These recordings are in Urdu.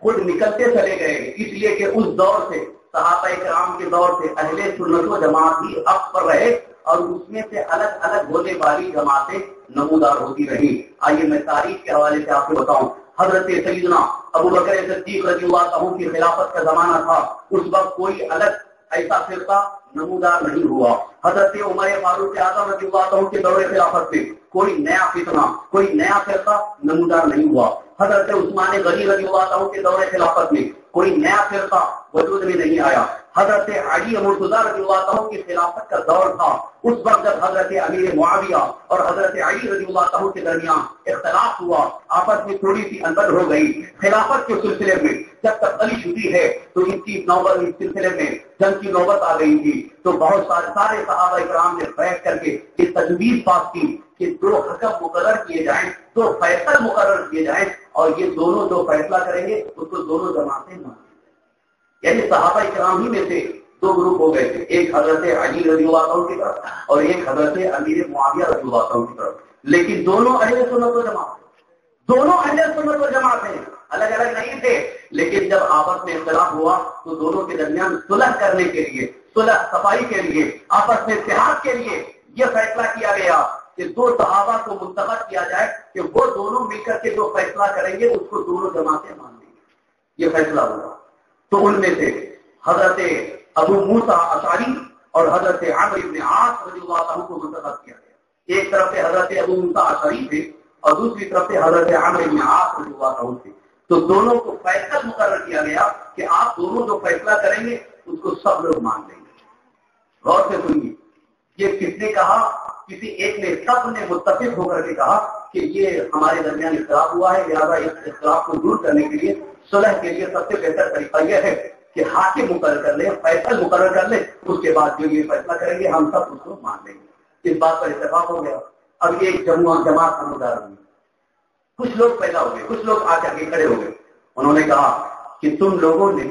خود نکلتے چلے گئے، اس لیے کہ اس دور سے صحابہ کرام کے دور سے اہل سنت و جماعت ہی حق پر رہے اور اس میں سے الگ الگ ہونے والی جماعتیں نمودار ہوتی رہی۔ آئیے میں تاریخ کے حوالے سے آپ کو بتاؤں، حضرت سیدنا ابو بکر صدیق رضی اللہ عنہ کی خلافت کا زمانہ تھا، اس وقت کوئی الگ ایسا فرقہ نمودار نہیں ہوا۔ حضرت عمر فاروق اعظم رضی اللہ عنہ کے دور خلافت میں کوئی نیا فتنہ، کوئی نیا فرقہ نمودار نہیں ہوا۔ حضرت عثمان غنی رضی اللہ عنہ کے دور خلافت میں کوئی نیا فرقہ وجود میں نہیں آیا۔ حضرت علی مرتضیٰ رضی اللہ عنہ کی خلافت کا دور تھا، اس وقت جب حضرت امیر معاویہ اور حضرت علی رضی اللہ عنہ کے درمیان اختلاف ہوا، آپس میں تھوڑی سی انبن ہو گئی۔ خلافت کے سلسلے میں جب تختیش ہوئی ہے تو ان کی نوبت، اس سلسلے میں جنگ کی نوبت آ گئی تھی، تو بہت سارے صحابہ کرام نے بیٹھ کر کے یہ تجویز پاس کی کہ دو حکم مقرر کیے جائیں، دو فیصل مقرر کیے جائیں، اور یہ دونوں جو فیصلہ کریں گے اس کو دونوں جماعتیں مانیں۔ یعنی صحابہ کرام ہی میں سے دو گروپ ہو گئے تھے، ایک حضرت علی رضی اللہ عنہ کی طرف اور ایک حضرت امیر معاویہ رضی اللہ عنہ کی طرف، لیکن دونوں اہل سنت و جماعت، دونوں اہل سنت و جماعت ہیں، الگ الگ نہیں تھے۔ لیکن جب آپس میں اختلاف ہوا تو دونوں کے درمیان صلح کرنے کے لیے، صلح صفائی کے لیے، آپس میں اتحاد کے لیے یہ فیصلہ کیا گیا کہ دو صحابہ کو منتخب کیا جائے کہ وہ دونوں مل کر کے جو فیصلہ کریں گے اس کو دونوں جماعتیں مان لیں گے۔ یہ فیصلہ ہوا تو ان میں سے حضرت ابو موسیٰ اشعری اور حضرت عمرو بن عاص رضی اللہ عنہ کو منتخب کیا گیا۔ ایک طرف سے حضرت ابو موسیٰ اشعری تھے اور دوسری طرف سے حضرت عمرو بن عاص رضی اللہ عنہ تھے، تو دونوں کو فیصل مقرر کیا گیا کہ آپ دونوں جو فیصلہ کریں گے اس کو سب لوگ مان لیں گے۔ غور سے سنیے، یہ کس نے کہا؟ کسی ایک نے، سب نے متفق ہو کر کے کہا کہ یہ ہمارے درمیان اختلاف ہوا ہے، لہٰذا اس اختلاف کو دور کرنے کے لیے، صلح کے لیے سب سے بہتر طریقہ یہ ہے کہ حاکم مقرر کر لیں، فیصل مقرر کر لیں، اس کے بعد جو یہ فیصلہ کریں گے ہم سب اس کو مان لیں گے۔ اس بات پر اتفاق ہو گیا۔ اب یہ ایک جماعت سمجھدار ہوئی، کچھ لوگ پیدا ہو گئے، کچھ لوگ آ کر کے کھڑے ہو گئے، انہوں نے کہا کہ تم لوگوں نے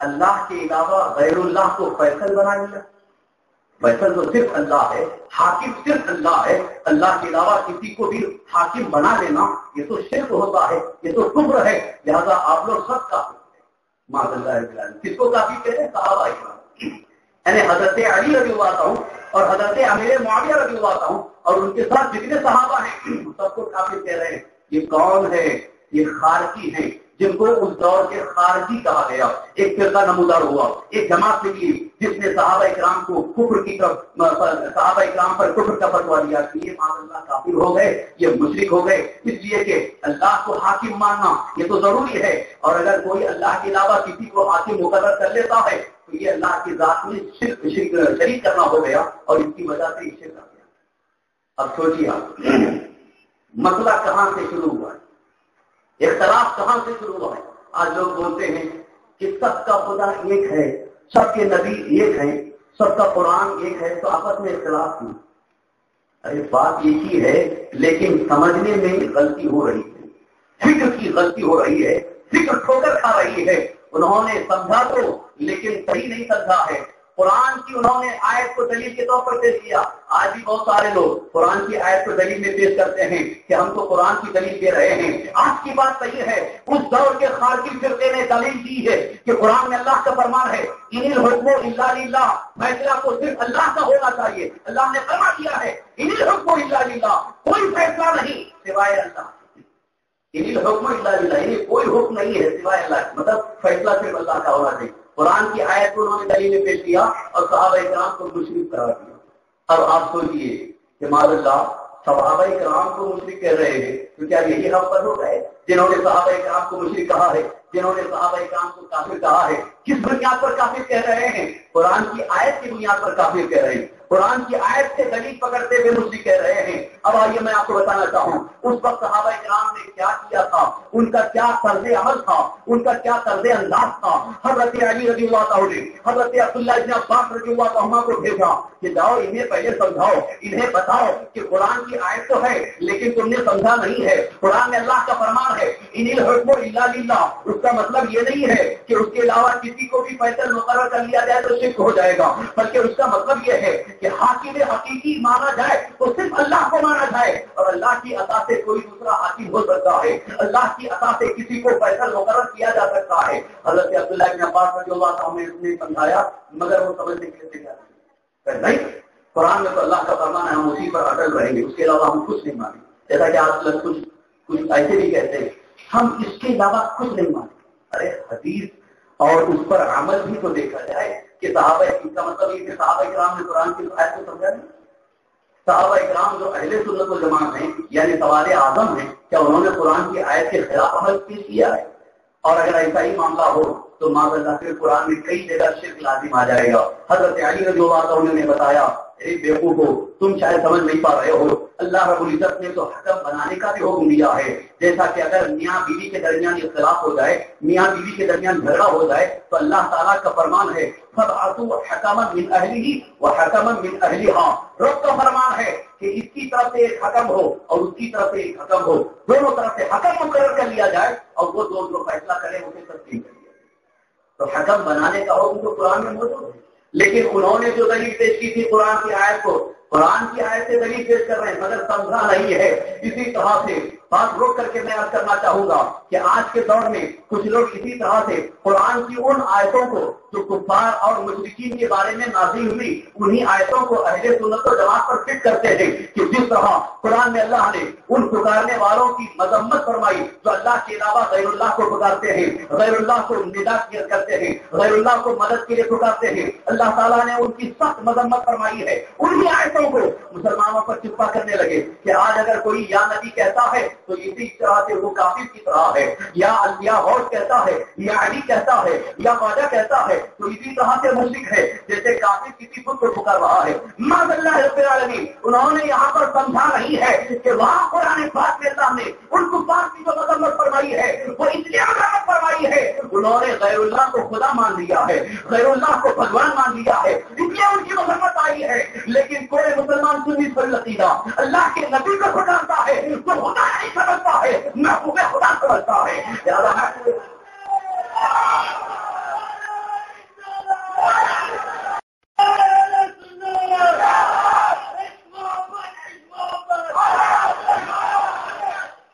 اللہ کے علاوہ غیر اللہ کو فیصل بنا لیا۔ فیصل تو صرف اللہ ہے، حاکم صرف اللہ ہے، اللہ کے علاوہ کسی کو بھی حاکم بنا لینا یہ تو شرک ہوتا ہے، یہ تو کفر ہے، لہذا آپ لوگ سب کافر ہیں۔ معاذ اللہ، کس کو کافی کہتے ہیں؟ صحابہ کرام، یعنی حضرت علی رضی اللہ عنہ اور حضرت امیر معاویہ رضی اللہ عنہ اور ان کے ساتھ جتنے صحابہ ہیں سب کو کافر کہہ رہے ہیں۔ یہ کون ہے؟ یہ خارجی ہیں، جن کو اس دور کے خارجی کہا گیا۔ ایک فرقہ نمودار ہوا، ایک جماعت نکلی جس نے صحابہ کرام کو کفر کی طرف، صحابہ کرام پر کفر کا فتویٰ دیا کہ یہ معاذ اللہ کافر ہو گئے، یہ مشرک ہو گئے، اس لیے کہ اللہ کو حاکم ماننا یہ تو ضروری ہے، اور اگر کوئی اللہ کے علاوہ کسی کو حاکم مقرر کر لیتا ہے تو یہ اللہ کی ذات میں شریک کرنا ہو گیا، اور اس کی وجہ سے یہ شرک آ گیا۔ اب سوچیے آپ، مسئلہ کہاں سے شروع ہوا ہے؟ اختلاف کہاں سے شروع ہوا ہے؟ آج لوگ بولتے ہیں کہ سب کا خدا ایک ہے، سب کے نبی ایک ہیں، سب کا قرآن ایک ہے، تو آپس میں اختلاف کیوں؟ ارے بات ایک ہی ہے، لیکن سمجھنے میں غلطی ہو رہی ہے، فکر کی غلطی ہو رہی ہے، فکر ٹھوکر کھا رہی ہے۔ انہوں نے سمجھا تو لیکن صحیح نہیں سمجھا ہے۔ قرآن کی انہوں نے آیت کو دلیل کے طور پر پیش کیا۔ آج بھی بہت سارے لوگ قرآن کی آیت کو دلیل میں پیش کرتے ہیں کہ ہم تو قرآن کی دلیل دے رہے ہیں۔ آج کی بات صحیح ہے، اس دور کے خارجی فرقے نے دلیل دی ہے کہ قرآن میں اللہ کا فرمان ہے، ان الحکم الا للہ، فیصلہ کو صرف اللہ کا ہونا چاہیے۔ اللہ نے فرما دیا ہے ان الحکم الا للہ، کوئی فیصلہ نہیں سوائے اللہ۔ ان الحکم الا للہ، یعنی کوئی حکم نہیں ہے سوائے اللہ، مطلب فیصلہ صرف اللہ کا ہونا چاہیے۔ قرآن کی آیت کو انہوں نے دلیل میں پیش کیا اور صحابہ کرام کو مشرک قرار دیا۔ اب آپ سوچئے کہ معاذ اللہ صحابہ کرام کو مشرک کہہ رہے ہیں تو کیا یہی ہم پر ہو گئے جنہوں نے صحابہ کرام کو مشرک کہا ہے، جنہوں نے صحابہ کرام کو کافر کہا ہے؟ کس بنیاد پر کافر کہہ رہے ہیں؟ قرآن کی آیت کی بنیاد پر کافر کہہ رہے ہیں، قرآن کی آیت سے دلیل پکڑتے ہوئے مشرک کہہ رہے ہیں۔ اب آئیے میں آپ کو بتانا چاہوں اس وقت صحابہ کرام نے کیا کیا تھا، ان کا کیا طرز عمل تھا، ان کا کیا طرز انداز تھا۔ حضرت علی رضی اللہ عنہ نے حضرت عبداللہ ابن عباس رضی اللہ عنہ کو بھیجا کہ جاؤ انہیں پہلے سمجھاؤ، انہیں بتاؤ کہ قرآن کی آیت تو ہے لیکن تم نے سمجھا نہیں ہے، قرآن میں اللہ کا فرمان ہے انل حکم الا للہ، اس کا مطلب یہ نہیں ہے کہ اس کے علاوہ کسی کو بھی فیصل مقرر کر لیا جائے تو شرک ہو جائے گا، بلکہ اس کا مطلب یہ ہے کہ حاکم حقیقی مانا جائے تو صرف اللہ کو مانا جائے، اور اللہ کی عطا سے کوئی دوسرا حاکم ہو سکتا ہے، اللہ کی عطا سے کسی کو فیصل مقرر کیا جا سکتا ہے۔ حضرت عبداللہ بن عباس رضی اللہ عنہ نے سمجھایا مگر وہ سمجھنے کے لیے تیار نہیں، قرآن میں تو اللہ کا فرمان ہے ہم اسی پر اٹل رہیں گے، اس کے علاوہ ہم کچھ نہیں مانیں۔ جیسا کہ آج لوگ کچھ ایسے بھی کہتے ہیں ہم اس کے علاوہ کچھ نہیں مانیں۔ ارے حدیث اور اس پر عمل بھی تو دیکھا جائے کہ صحابہ، اس کا مطلب یہ کہ صحابہ کرام نے قرآن کی آیت کو سمجھا نہیں۔ صحابہ کرام جو اہل سنت والجماعت ہیں یعنی سوال اعظم ہیں، کیا انہوں نے قرآن کی آیت کے خلاف عمل پیش کیا ہے؟ اور اگر ایسا ہی معاملہ ہو تو معاذ اللہ پھر قرآن میں کئی جگہ شرک لازم آ جائے گا۔ حضرت علی رضی اللہ عنہ نے بتایا، اے بیوقوفو تم شاید سمجھ نہیں پا رہے ہو، اللہ رب العزت نے تو حکم بنانے کا بھی حکم دیا ہے، جیسا کہ اگر میاں بیوی کے درمیان اختلاف ہو جائے، میاں بیوی کے درمیان جھگڑا ہو جائے تو اللہ تعالیٰ کا فرمان ہے فَبْعَثُوا حَكَمًا مِنْ أَهْلِهِ وَحَكَمًا مِنْ أَهْلِهَا، رب کا فرمان ہے کہ اس کی طرف سے ایک حکم ہو اور اس کی طرف سے ایک حکم ہو، دونوں طرف سے حکم مقرر کر لیا جائے اور وہ دونوں جو فیصلہ کرے اسے تسلیم کر لیا جائے۔ تو حکم بنانے کا حکم تو قرآن میں موجود ہے، لیکن انہوں نے جو دلیل پیش کی تھی قرآن کی آیت کو، قرآن کی آیت سے دلیل پیش کر رہے ہیں مگر سمجھا نہیں ہے۔ اسی طرح سے بات روک کر کے میں عرض کرنا چاہوں گا کہ آج کے دور میں کچھ لوگ اسی طرح سے قرآن کی ان آیتوں کو جو کفار اور مشرکین کے بارے میں نازل ہوئی انہی آیتوں کو اہل سنت و جماعت پر فٹ کرتے ہیں کہ جس طرح قرآن میں اللہ نے ان پکارنے والوں کی مذمت فرمائی جو اللہ کے علاوہ غیر اللہ کو پکارتے ہیں، غیر اللہ کو ندا کرتے ہیں، غیر اللہ کو مدد کے لیے پکارتے ہیں، اللہ تعالیٰ نے ان کی سخت مذمت فرمائی ہے۔ انہی آیتوں کو مسلمانوں پر چپا کرنے لگے کہ آج اگر کوئی یا نبی کہتا ہے تو اسی طرح سے وہ کافر کی طرح ہے، یا غوث کہتا ہے، یا علی کہتا ہے، یا خواجہ کہتا ہے تو اسی طرح سے مشرک ہے، جیسے کافر کسی بت کو پکار رہا ہے۔ معاذ اللہ رب العالمین، انہوں نے یہاں پر سمجھا نہیں ہے کہ وہاں قرآن پاک میں اللہ نے ان کفار کی جو مذمت فرمائی ہے وہ اس لیے مذمت فرمائی ہے انہوں نے غیر اللہ کو خدا مان لیا ہے، غیر اللہ کو بھگوان مان لیا ہے، اس لیے ان کی مذمت آئی ہے۔ لیکن کوئی مسلمان سنی سنتیدہ اللہ کے نبی کو پکارتا ہے تو خدا نہیں سمجھتا ہے، محبوب خدا سمجھتا ہے۔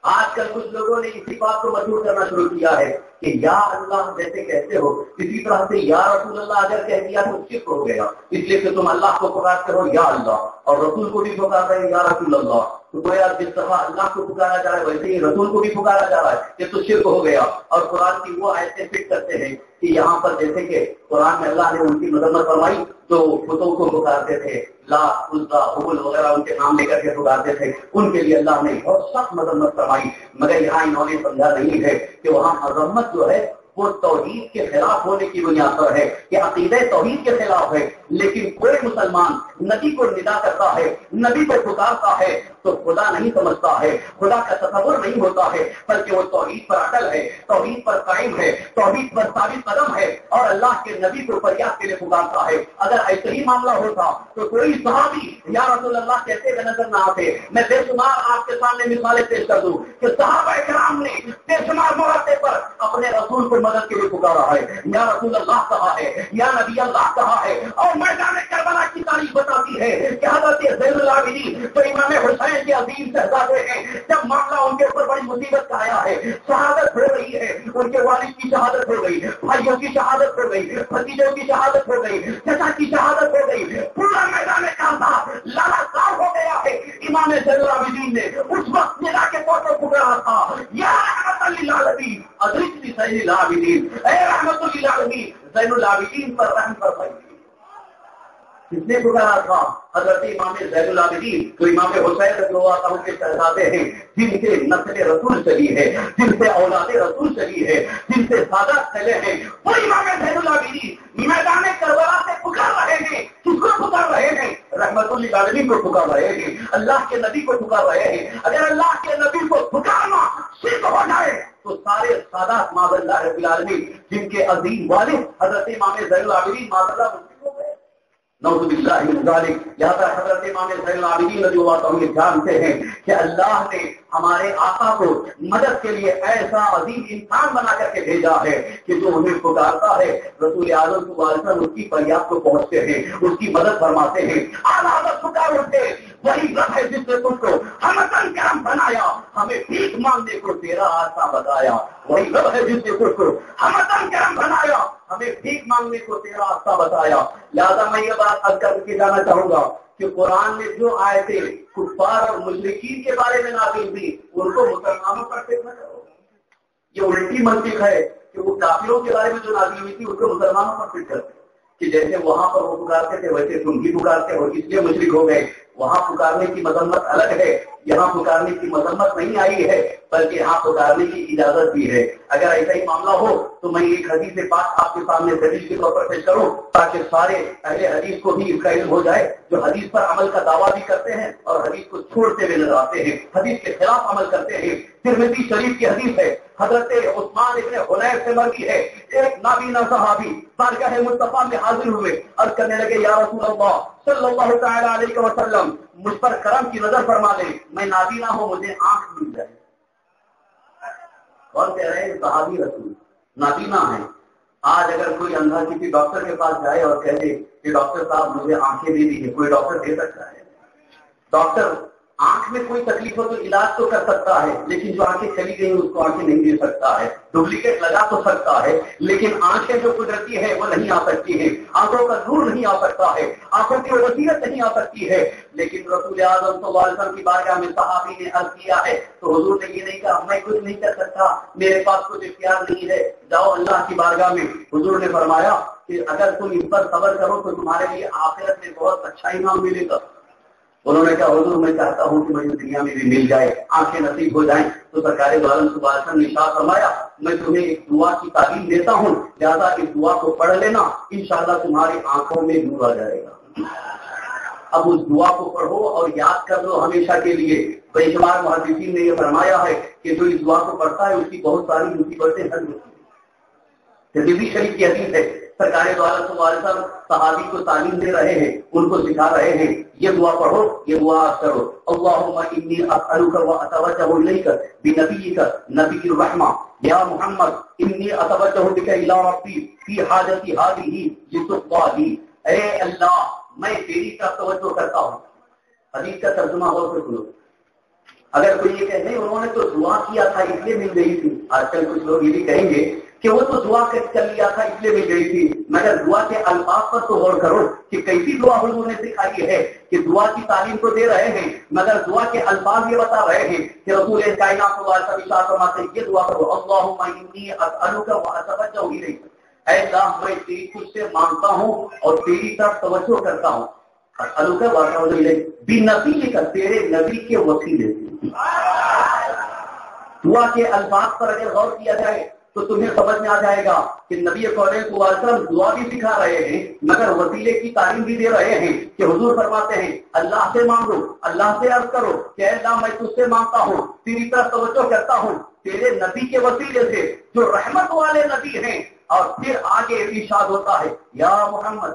آج کل کچھ لوگوں نے اسی بات کو مشہور کرنا شروع کیا ہے کہ یا اللہ جیسے کہتے ہو اسی طرح سے یا رسول اللہ اگر کہہ دیا تو شرک ہو گیا، اس لیے کہ تم اللہ کو پکارتے ہو یا اللہ اور رسول کو بھی پکار رہے ہیں یا رسول اللہ، تو گویا جس طرح اللہ کو پکارا جا رہا ہے ویسے ہی رسول کو بھی پکارا جا رہا ہے، یہ تو شرک ہو گیا۔ اور قرآن کی وہ آیتیں فٹ کرتے ہیں کہ یہاں پر جیسے کہ قرآن میں اللہ نے ان کی مذمت فرمائی جو بتوں کو پکارتے تھے، لا عزا حبل وغیرہ ان کے نام لے کر کے پکارتے تھے، ان کے لیے اللہ نے بہت سخت مذمت فرمائی، مگر یہاں انہوں نے سمجھا نہیں ہے کہ وہاں مذمت جو ہے وہ توحید کے خلاف ہونے کی بنیاد پر ہے کہ عقیدہ توحید کے خلاف ہے۔ لیکن کوئی مسلمان نبی کو ندا کرتا ہے، نبی کو پکارتا ہے تو خدا نہیں سمجھتا ہے، خدا کا تصور نہیں ہوتا ہے، بلکہ وہ توحید پر اٹل ہے، توحید پر قائم ہے، توحید پر ثابت قدم ہے اور اللہ کے نبی کو فریاد کے لیے پکارتا ہے۔ اگر ایسے ہی معاملہ ہوتا تو کوئی صحابی یا رسول اللہ کہتے ہوئے نظر نہ آتے۔ میں بے شمار آپ کے سامنے مثالیں پیش کر دوں کہ صحابہ کرام نے بے شمار مواقع پر اپنے رسول کو مدد کے لیے پکارا ہے، یا رسول اللہ کہا ہے، یا نبی اللہ کہا ہے۔ اور میدان کربلا کی تاریخ بتاتی ہے کہ حضرت زین العابدین جو امام حسین کے عظیم شہزادے ہیں، جب معاملہ ان کے اوپر بڑی مصیبت کا آیا ہے، شہادت ہو رہی ہے، ان کے والد کی شہادت ہو گئی، بھائیوں کی شہادت ہو گئی، بھتیجوں کی شہادت ہو گئی، چچا کی شہادت ہو گئی، پورا میدان کربلا لالکار ہو گیا ہے۔ امام زین العابدین نے اس وقت ندا کے طور پر پکارا تھا، یا رحمت للعالمین ادرکنی زین العابدین، اے رحمت للعالمین زین العابدین پر رحم فرمائیے۔ کس نے پکارا تھا؟ حضرت امام زین العابدین جو امام حسین رضی اللہ عنہ کے شہزادے ہیں، جن سے نسل رسول چلی ہے، جن سے اولاد رسول چلی ہے، جن سے سادات چلے ہیں، وہ امام زین العابدین میدان کربلا سے پکار رہے ہیں۔ کس کو پکار رہے ہیں؟ رحمت للعالمین کو پکار رہے ہیں، اللہ کے نبی کو پکار رہے ہیں۔ اگر اللہ کے نبی کو پکارنا شرک ہو جائے تو سارے سادات معاذ اللہ رب العالمین جن کے عظیم والد حضرت امام زین العابدین معاذ اللہ مسلم ہو گئے۔ نعوذ باللہ من ذالک۔ لہذا حضرت امام زین العابدین رضی اللہ عنہ جانتے ہیں کہ اللہ نے ہمارے آقا کو مدد کے لیے ایسا عظیم انسان بنا کر کے بھیجا ہے کہ جو انہیں پکارتا ہے رسول اعظم صلی اللہ علیہ وسلم اس کی فریاد کو پہنچتے ہیں، اس کی مدد فرماتے ہیں۔ اعلیٰ حضرت پکار اٹھے، وہی رب ہے جس نے تم کو ہمتن کرم بنایا، ہمیں بھیک مانگنے کو تیرا راستہ بتایا۔ وہی رب ہے جس نے تم کو ہمتن کرم بنایا، ہمیں بھیک مانگنے کو تیرا راستہ بتایا۔ لہٰذا میں یہ بات اب کر کے جانا چاہوں گا کہ قرآن میں جو آیتیں کفار اور مشرکین کے بارے میں نازل ہوئی ان کو مسلمانوں پر فٹ نہ کرو۔ یہ الٹی منطق ہے کہ وہ کافروں کے بارے میں جو نازل ہوئی تھی ان کو مسلمانوں پر فٹ کرتے کہ جیسے وہاں پر وہ پکارتے تھے ویسے تم بھی پکارتے ہو، اس لیے مشرک ہو گئے۔ وہاں پکارنے کی مذمت الگ ہے، یہاں پکارنے کی مذمت نہیں آئی ہے، بلکہ یہاں پکارنے کی اجازت بھی ہے۔ اگر ایسا ہی معاملہ ہو تو میں ایک حدیث پاک آپ کے سامنے دلیل کے طور پر پیش کروں تاکہ سارے اہل حدیث کو بھی اس کا علم ہو جائے جو حدیث پر عمل کا دعویٰ بھی کرتے ہیں اور حدیث کو چھوڑتے ہوئے نظر آتے ہیں، حدیث کے خلاف عمل کرتے ہیں۔ ترمذی شریف کی حدیث ہے، حضرت عثمان ابن حنیف سے مروی ہے، ایک نابینا صحابی بارگاہ مصطفیٰ میں حاضر ہوئے اور کہنے لگے یا رسول اللہ صلی اللہ تعالی علیہ وسلم مجھ پر کرم کی نظر فرما دیں، میں نابینا ہوں، مجھے آنکھ مل جائے۔ اور کہہ رہے ہیں صحابی رسول نابینا ہے۔ آج اگر کوئی اندھا کسی ڈاکٹر کے پاس جائے اور کہہ دے کہ ڈاکٹر صاحب مجھے آنکھیں دے دیجیے، کوئی ڈاکٹر دے سکتا ہے؟ ڈاکٹر آنکھ میں کوئی تکلیف ہو تو علاج تو کر سکتا ہے، لیکن جو آنکھیں چلی گئی اس کو آنکھیں نہیں دے سکتا ہے۔ ڈپلیکیٹ لگا تو سکتا ہے لیکن آنکھیں جو قدرتی ہے وہ نہیں آ سکتی ہے، آنکھوں کا نور نہیں آ سکتا ہے، آنکھوں کی وصیت نہیں آ سکتی ہے۔ لیکن رسول اعظم صلی اللہ علیہ وسلم کی بارگاہ میں صحابی نے عرض کیا ہے تو حضور نے یہ نہیں کہا میں کچھ نہیں کر سکتا، میرے پاس کچھ اختیار نہیں ہے، جاؤ اللہ کی بارگاہ میں۔ حضور نے فرمایا کہ اگر تم اس پر صبر کرو تو تمہارے لیے آخرت میں بہت اچھا انعام ملے گا۔ انہوں نے کہا حضور میں چاہتا ہوں کہ مجھے دنیا میں بھی مل جائے، آنکھیں نصیب ہو جائیں۔ تو سرکار دو عالم صلی اللہ علیہ وسلم نے ارشاد فرمایا میں تمہیں ایک دعا کی تعلیم دیتا ہوں، لہٰذا اس دعا کو پڑھ لینا، انشاءاللہ تمہاری آنکھوں میں نور آ جائے گا۔ اب اس دعا کو پڑھو اور یاد کر لو ہمیشہ کے لیے۔ بے شمار محدثین نے یہ فرمایا ہے کہ جو اس دعا کو پڑھتا ہے اس کی بہت ساری مصیبتیں حل ہوتی ہیں۔ ترمذی شریف کی حدیث ہے، سرکار دو عالم صلی اللہ علیہ وسلم صحابی کو تعلیم دے رہے ہیں، ان کو سکھا رہے ہیں یہ دعا پڑھو، یہ دعا کرو۔ اللہم انی اسألک واتوجہ الیک بنبیک نبی الرحمہ یا محمد انی اتوجہ بک الی ربی فی حاجتی ہذہ لتقضی لی۔ اے اللہ میں تیری طرف توجہ کرتا ہوں۔ حدیث کا ترجمہ ہو تو سنو۔ اگر کوئی یہ کہ نہیں انہوں نے تو دعا کیا تھا اس لیے مل گئی تھی، آج کل کچھ لوگ یہ بھی کہیں گے کہ وہ تو دعا کر لیا تھا اس لیے مل گئی تھی، مگر دعا کے الفاظ پر تو غور کرو کہ کیسی دعا حضور نے سکھائی ہے کہ دعا کی تعلیم تو دے رہے ہیں مگر دعا کے الفاظ یہ بتا رہے ہیں کہ رسول کائنات صلی اللہ علیہ وسلم ارشاد فرماتے ہیں یہ دعا کرو اللہم انی اسألک واتوجہ الیک۔ اے اللہ میں تیری تجھ سے مانگتا ہوں اور تیری طرف توجہ کرتا ہوں، اسألک واتوجہ الیک بنبیک تیرے نبی کے وسیلے سے۔ دعا کے الفاظ پر اگر غور کیا جائے تو تمہیں سمجھ میں آ جائے گا کہ نبی صلی اللہ علیہ وسلم دعا بھی سکھا رہے ہیں مگر وسیلے کی تعلیم بھی دے رہے ہیں کہ حضور فرماتے ہیں اللہ سے مانگو، اللہ سے عرض کرو کہ اللہ میں تجھ سے مانگتا ہوں، تیری طرف توجہ کرتا ہوں تیرے نبی کے وسیلے سے جو رحمت والے نبی ہیں۔ اور پھر آگے ارشاد ہوتا ہے یا محمد،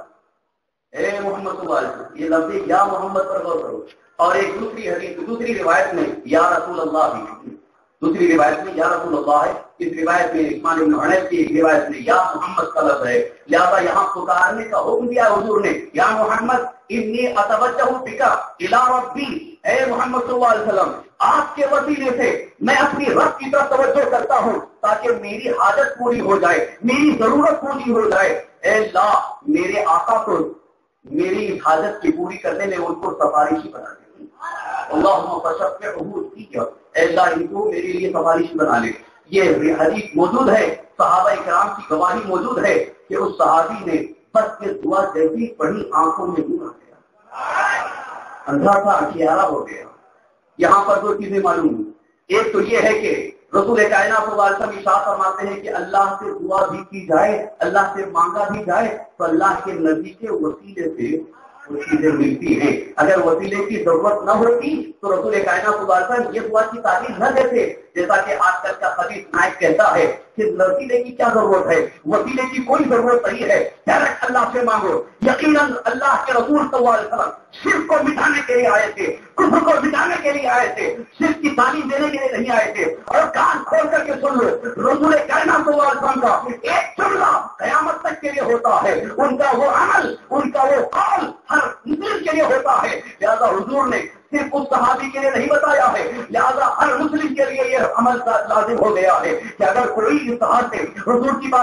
اے محمد صلی اللہ علیہ وسلم، یہ لفظ یا محمد پر غور کرو۔ اور ایک دوسری حدیث دوسری روایت میں یا رسول اللہ بھی، دوسری روایت میں یا رسول اللہ ہے، اس روایت میں عثمان بن حنیف کی ایک روایت میں یا محمد کا لفظ ہے۔ لہٰذا یہاں پکارنے کا حکم دیا حضور نے یا محمد انی اتوجہ بک الی ربی، اے محمد صلی اللہ علیہ وسلم آپ کے وسیلے سے میں اپنی رب کی طرف توجہ کرتا ہوں تاکہ میری حاجت پوری ہو جائے، میری ضرورت پوری ہو جائے۔ اے اللہ میرے آقا کو میری حاجت کی پوری کرنے میں ان کو سفارشی بنا دے، اللہم فشفعہ، اے اللہ ان کو میرے لیے سفارش بنا لے۔ یہ حدیث موجود ہے، صحابہ کرام کی گواہی موجود ہے کہ اس صحابی نے بس یہ دعا جیسی پڑھی آنکھوں میں نور آ گیا، اندھا تھا اکھیارا ہو گیا۔ یہاں پر دو چیزیں معلوم ہوئی، ایک تو یہ ہے کہ رسول کائنات صلی اللہ علیہ وسلم ارشاد فرماتے ہیں کہ اللہ سے دعا بھی کی جائے، اللہ سے مانگا بھی جائے تو اللہ کے نبی کے وسیلے سے وہ چیزیں ملتی ہیں. اگر وسیلے کی ضرورت نہ ہوتی تو رسول کائنات صلی اللہ علیہ وسلم یہ دعا کی تعلیم نہ دیتے. جیسا کہ آج کل کا خبیث نائک کہتا ہے کہ وسیلے کی کیا ضرورت ہے, وسیلے کی کوئی ضرورت نہیں ہے, ڈائریکٹ اللہ سے مانگو. یقیناً اللہ کے رسول صلی اللہ علیہ وسلم شرک کو مٹانے کے لیے آئے تھے, کفر کو مٹانے کے لیے آئے تھے, شرک کی تعلیم دینے کے لیے نہیں آئے تھے. اور کان کھول کر کے سن لو, رسول کائنات صلی اللہ علیہ وسلم کا ایک جملہ قیامت تک کے لیے ہوتا ہے, ان کا وہ عمل, ان کا وہ قول ہر مسلم کے لیے ہوتا ہے. لہذا حضور نے صرف اس صحابی کے لیے نہیں بتایا ہے, لہذا ہر مسلم کے لیے یہ عمل لازم ہو گیا ہے کہ اگر کوئی اس طرح سے حضور کی بات